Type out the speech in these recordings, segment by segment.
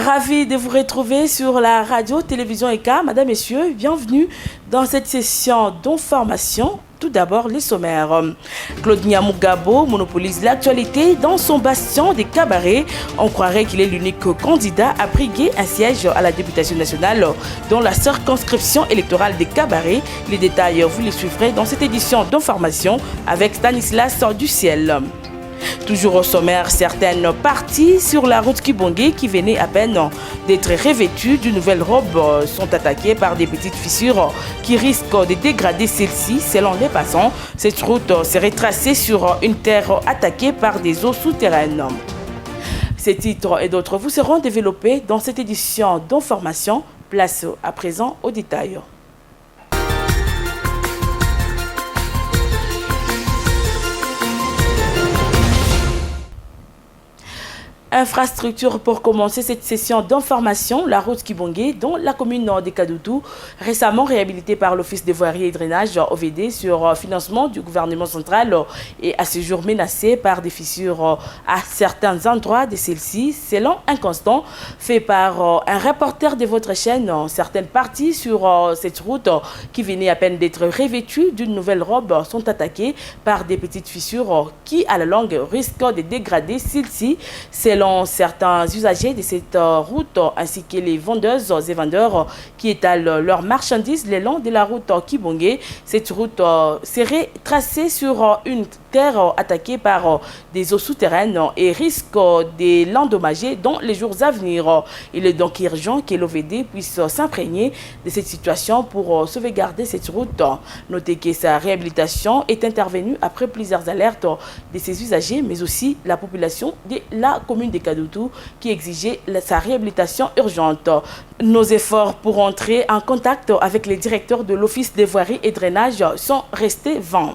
Ravi de vous retrouver sur la radio-télévision ECA. Madame, Messieurs, bienvenue dans cette session d'information. Tout d'abord, les sommaires. Claude Nyamugabo monopolise l'actualité dans son bastion des cabarets. On croirait qu'il est l'unique candidat à briguer un siège à la députation nationale dans la circonscription électorale des cabarets. Les détails, vous les suivrez dans cette édition d'information avec Stanislas Duciel. Toujours au sommaire, certaines parties sur la route Kibongé qui venaient à peine d'être revêtues d'une nouvelle robe sont attaquées par des petites fissures qui risquent de dégrader celle-ci. Selon les passants, cette route serait tracée sur une terre attaquée par des eaux souterraines. Ces titres et d'autres vous seront développés dans cette édition d'information. Place à présent aux détails. Infrastructure pour commencer cette session d'information, la route Kibongé dans la commune nord de Kadoutou, récemment réhabilitée par l'Office des voiries et drainage OVD sur financement du gouvernement central et à ce jour menacée par des fissures à certains endroits de celle-ci. Selon un constat fait par un reporter de votre chaîne, certaines parties sur cette route qui venaient à peine d'être revêtues d'une nouvelle robe sont attaquées par des petites fissures qui à la longue risquent de dégrader celle-ci. Selon certains usagers de cette route ainsi que les vendeuses et vendeurs qui étalent leurs marchandises le long de la route Kibongé, cette route serait tracée sur une terre attaquée par des eaux souterraines et risque de l'endommager dans les jours à venir. Il est donc urgent que l'OVD puisse s'imprégner de cette situation pour sauvegarder cette route. Notez que sa réhabilitation est intervenue après plusieurs alertes de ses usagers, mais aussi la population de la commune de Kadoutou qui exigeait sa réhabilitation urgente. Nos efforts pour entrer en contact avec les directeurs de l'Office des voiries et drainage sont restés vains.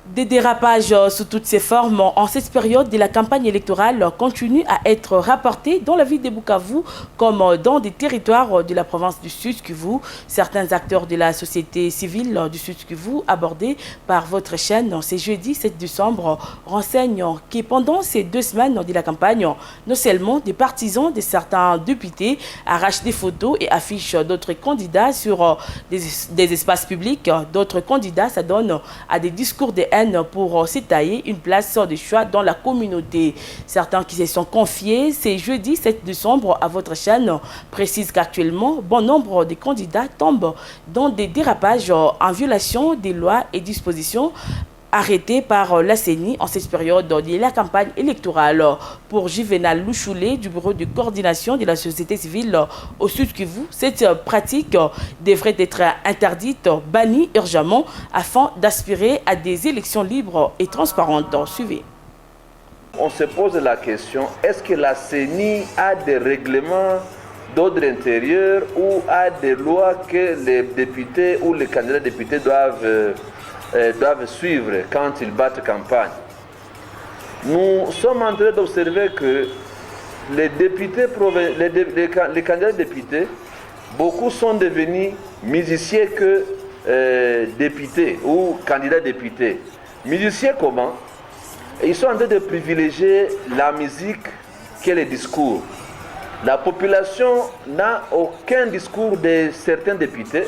Des dérapages sous toutes ses formes en cette période de la campagne électorale continuent à être rapportés dans la ville de Bukavu comme dans des territoires de la province du Sud-Kivu. Certains acteurs de la société civile du Sud-Kivu abordés par votre chaîne ce jeudi 7 décembre renseignent que pendant ces 2 semaines de la campagne, non seulement des partisans de certains députés arrachent des photos et affichent d'autres candidats sur des espaces publics, d'autres candidats s'adonnent à des discours de haine pour s'étailler une place de choix dans la communauté. Certains qui se sont confiés ce jeudi 7 décembre à votre chaîne précisent qu'actuellement, bon nombre de candidats tombent dans des dérapages en violation des lois et dispositions arrêté par la CENI en cette période de la campagne électorale. Pour Juvenal Louchoulé du bureau de coordination de la société civile au Sud-Kivu, cette pratique devrait être interdite, bannie urgemment afin d'aspirer à des élections libres et transparentes. Suivez. On se pose la question, est-ce que la CENI a des règlements d'ordre intérieur ou a des lois que les députés ou les candidats députés doivent suivre quand ils battent campagne? Nous sommes en train d'observer que les députés, les candidats députés, beaucoup sont devenus musiciens que députés ou candidats députés. Musiciens comment? Ils sont en train de privilégier la musique que les discours. La population n'a aucun discours de certains députés,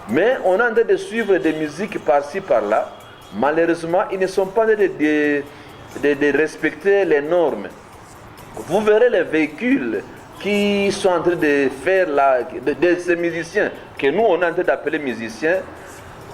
mais on est en train de suivre des musiques par-ci, par-là. Malheureusement, ils ne sont pas en train de respecter les normes. Vous verrez les véhicules qui sont en train de faire de ces musiciens, que nous on est en train d'appeler musiciens,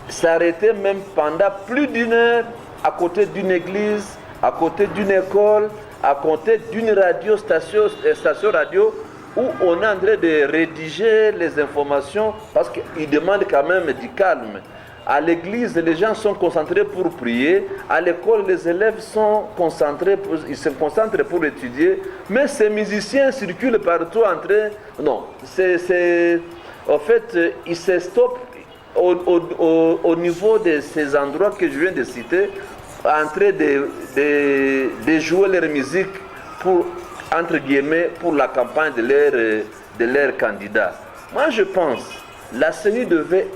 s'arrêter même pendant plus d'1 heure à côté d'une église, à côté d'une école, à côté d'une station radio, où on est en train de rédiger les informations parce qu'ils demandent quand même du calme. À l'église, les gens sont concentrés pour prier. À l'école, les élèves sont concentrés, ils se concentrent pour étudier. Mais ces musiciens circulent partout en train... Non, en fait, ils se stoppent au niveau de ces endroits que je viens de citer, en train de jouer leur musique pour, entre guillemets, pour la campagne de leur candidat. Moi, je pense que la CENI devait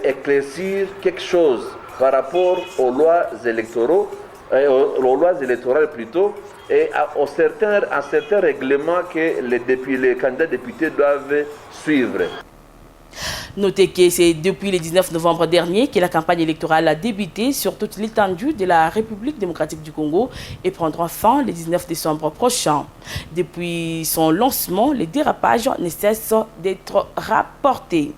éclaircir quelque chose par rapport aux lois électoraux aux lois électorales plutôt, et à certains règlements que les candidats députés doivent suivre. Notez que c'est depuis le 19 novembre dernier que la campagne électorale a débuté sur toute l'étendue de la République démocratique du Congo et prendra fin le 19 décembre prochain. Depuis son lancement, les dérapages ne cessent d'être rapportés.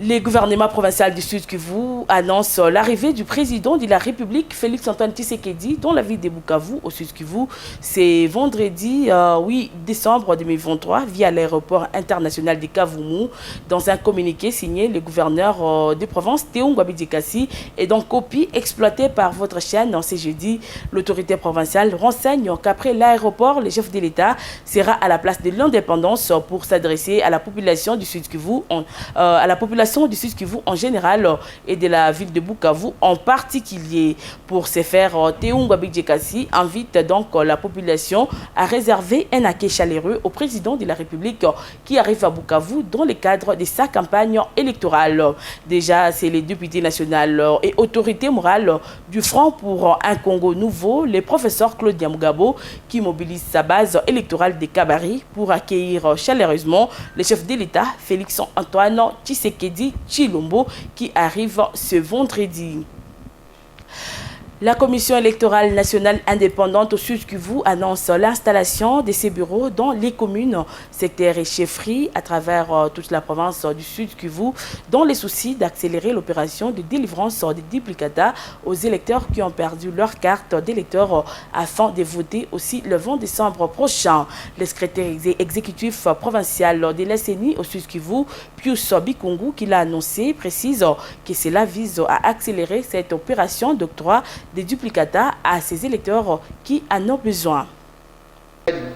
Le gouvernement provincial du Sud Kivu annonce l'arrivée du président de la République, Félix Antoine Tshisekedi, dans la ville de Bukavu, au Sud Kivu. C'est vendredi 8 décembre 2023 via l'aéroport international de Kavumu. Dans un communiqué signé, le gouverneur de province, Théo Ngwabidjekasi, et donc copie exploitée par votre chaîne ce jeudi. L'autorité provinciale renseigne qu'après l'aéroport, le chef de l'État sera à la place de l'indépendance pour s'adresser à la population du Sud Kivu, du Sud Kivu en général et de la ville de Bukavu en particulier. Pour ce faire, Théo Ngwabidjekasi invite donc la population à réserver un accueil chaleureux au président de la République qui arrive à Bukavu dans le cadre de sa campagne électorale. Déjà, c'est les députés nationaux et autorités morales du Front pour un Congo nouveau, le professeur Claude Mugabo, qui mobilise sa base électorale de Kabari pour accueillir chaleureusement le chef de l'État, Félix Antoine Tshisekedi Tshilombo, qui arrive ce vendredi. La Commission électorale nationale indépendante au Sud Kivu annonce l'installation de ses bureaux dans les communes, secteurs et chefferies à travers toute la province du Sud Kivu, dans les soucis d'accélérer l'opération de délivrance des duplicata aux électeurs qui ont perdu leur carte d'électeur afin de voter aussi le 20 décembre prochain. Le secrétaire exécutif provincial de la CENI au Sud Kivu, Pius Bikungu, qui l'a annoncé, précise que cela vise à accélérer cette opération d'octroi des duplicata à ces électeurs qui en ont besoin.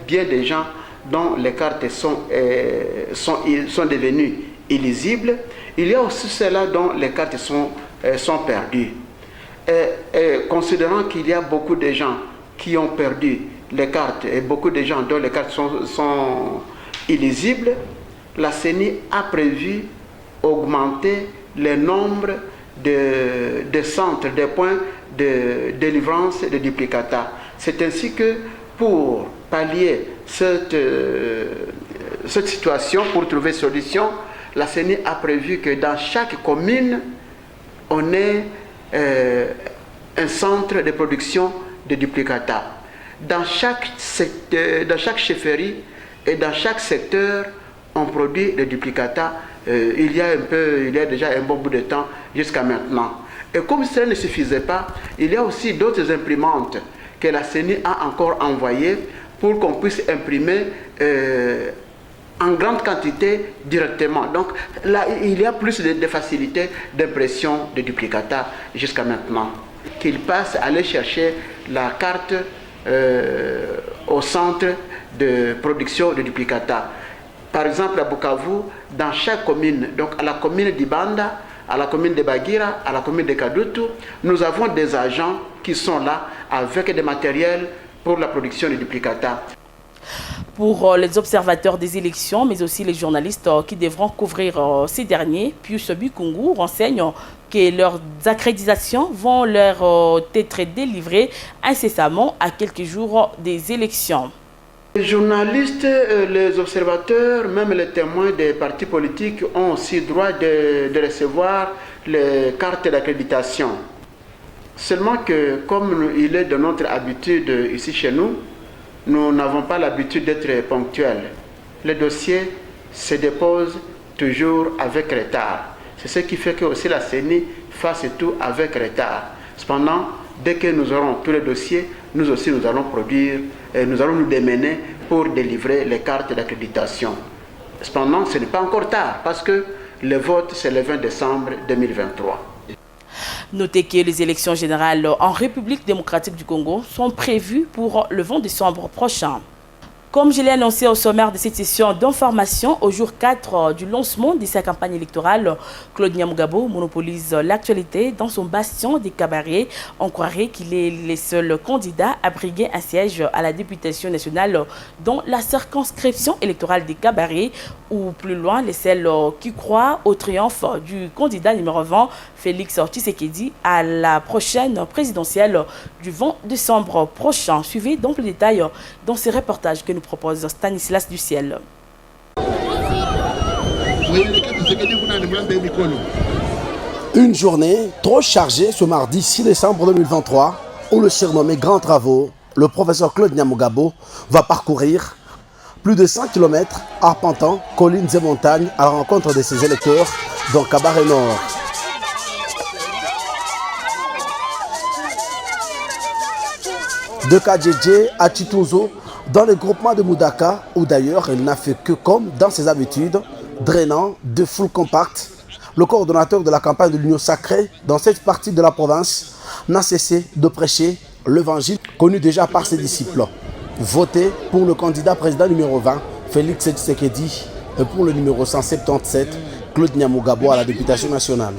Bien des gens dont les cartes sont devenues illisibles, il y a aussi ceux-là dont les cartes sont perdues. Considérant qu'il y a beaucoup de gens qui ont perdu les cartes et beaucoup de gens dont les cartes sont illisibles, la CENI a prévu augmenter le nombre de centres, des points de délivrance de duplicata. C'est ainsi que pour pallier cette situation, pour trouver solution, la CENI a prévu que dans chaque commune, on ait un centre de production de duplicata. Dans chaque chefferie et dans chaque secteur, on produit des duplicata. Il y a déjà un bon bout de temps jusqu'à maintenant. Et comme cela ne suffisait pas, il y a aussi d'autres imprimantes que la CENI a encore envoyées pour qu'on puisse imprimer en grande quantité directement. Donc là, il y a plus de facilité d'impression de duplicata jusqu'à maintenant. Qu'ils passent à aller chercher la carte au centre de production de duplicata. Par exemple, à Bukavu, dans chaque commune, donc à la commune d'Ibanda, à la commune de Bagira, à la commune de Kadutu, nous avons des agents qui sont là avec des matériels pour la production de duplicata. Pour les observateurs des élections, mais aussi les journalistes qui devront couvrir ces derniers, Pius Bikungu renseigne que leurs accréditations vont leur être délivrées incessamment à quelques jours des élections. Les journalistes, les observateurs, même les témoins des partis politiques ont aussi droit de recevoir les cartes d'accréditation. Seulement que, comme il est de notre habitude ici chez nous, nous n'avons pas l'habitude d'être ponctuels. Les dossiers se déposent toujours avec retard. C'est ce qui fait que aussi la CENI fasse tout avec retard. Cependant, dès que nous aurons tous les dossiers, nous aussi nous allons produire, nous allons nous démener pour délivrer les cartes d'accréditation. Cependant, ce n'est pas encore tard parce que le vote c'est le 20 décembre 2023. Notez que les élections générales en République démocratique du Congo sont prévues pour le 20 décembre prochain. Comme je l'ai annoncé au sommaire de cette session d'information, au jour 4 du lancement de sa campagne électorale, Claude Nyamugabo monopolise l'actualité dans son bastion des cabarets. On croirait qu'il est le seul candidat à briguer un siège à la députation nationale dans la circonscription électorale des cabarets, ou plus loin, les celles qui croient au triomphe du candidat numéro 20, Félix Tshisekedi, à la prochaine présidentielle du 20 décembre prochain. Suivez donc le détail dans ces reportages que nous propose Stanislas Duciel. Une journée trop chargée ce mardi 6 décembre 2023 où le surnommé Grand Travaux, le professeur Claude Nyamugabo, va parcourir plus de 100 km arpentant collines et montagnes à la rencontre de ses électeurs dans Cabaret Nord. De Kadjedje à Chitozo, dans le groupement de Moudaka, où d'ailleurs il n'a fait que comme dans ses habitudes, drainant de foule compacte, le coordonnateur de la campagne de l'Union Sacrée dans cette partie de la province n'a cessé de prêcher l'évangile connu déjà par ses disciples. Votez pour le candidat président numéro 20, Félix Tshisekedi, et pour le numéro 177, Claude Nyamugabo à la députation nationale.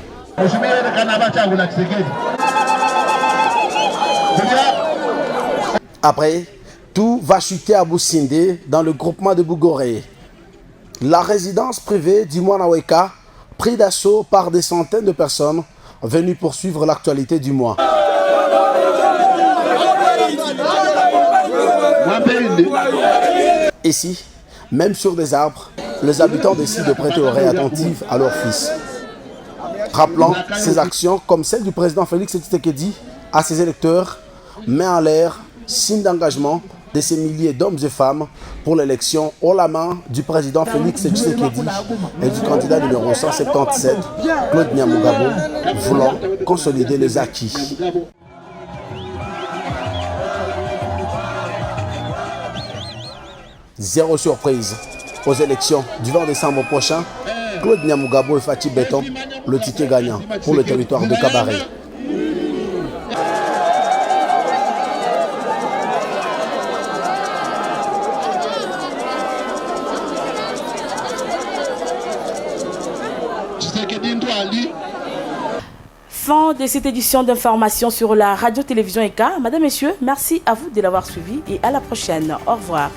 Après, tout va chuter à Boussindé dans le groupement de Bougoré. La résidence privée du Mwanaweka, pris d'assaut par des centaines de personnes venues poursuivre l'actualité du mois. Ici, même sur des arbres, les habitants décident de prêter oreille attentive à leur fils. Rappelant ses actions comme celle du président Félix Tshisekedi à ses électeurs, met en l'air signe d'engagement de ces milliers d'hommes et femmes pour l'élection haut la main du président Félix Tshisekedi et du candidat numéro 177, Claude Nyamugabo, voulant consolider les acquis. Zéro surprise aux élections du 20 décembre prochain, Claude Nyamugabo et Fatih Béton, le ticket gagnant pour le territoire de Cabaret. Fin de cette édition d'information sur la radio-télévision ECA. Madame, Messieurs, merci à vous de l'avoir suivi et à la prochaine. Au revoir.